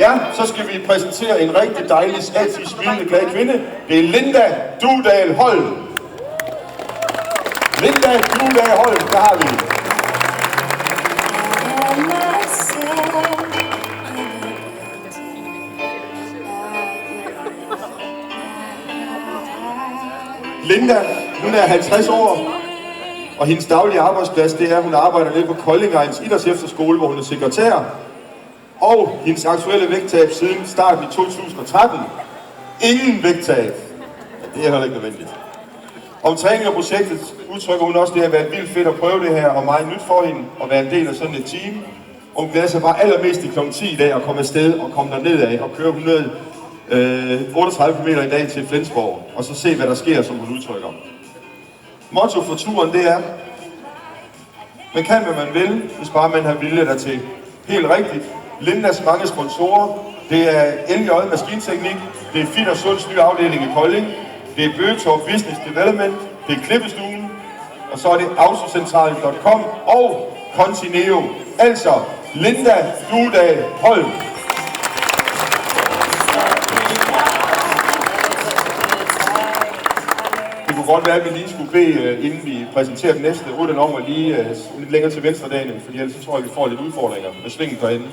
Ja, så skal vi præsentere en rigtig dejlig, altid smilende, glad kvinde. Det er Linda Duedal Holm. Linda Duedal Holm, der har vi. Linda, hun er 50 år, og hendes daglige arbejdsplads, det er, at hun arbejder nede på Koldingegnens Idrætsefterskole, hvor hun er sekretær. Og hendes aktuelle vægttab siden starten i 2013. Ingen vægttab. Det er heller ikke nødvendigt. Om træning og projektet udtrykker hun også, det har været vildt fedt at prøve det her, og meget nyt for hende at være en del af sådan et team. Og hun glæder sig bare allermest i kl. 10 i dag at komme afsted og komme derned af og køre 138 km i dag til Flensborg, og så se hvad der sker, som hun udtrykker. Motto for turen, det er: man kan hvad man vil, hvis bare man har vilje dertil. Helt rigtigt. Lindas mange sponsorer, det er NJ Maskinteknik, det er Fit og Sunds nye afdeling i Kolding, det er Bøgetorp Business Development, det er Klippestuen, og så er det autocentralen.com og Contineo. Altså Linda Duedal Holm. Det kunne godt være, at vi lige skulle bede, inden vi præsenterer den næste, Rutten om at lige lidt længere til venstre dagen, fordi ellers så tror jeg, vi får lidt udfordringer med svingen derinde.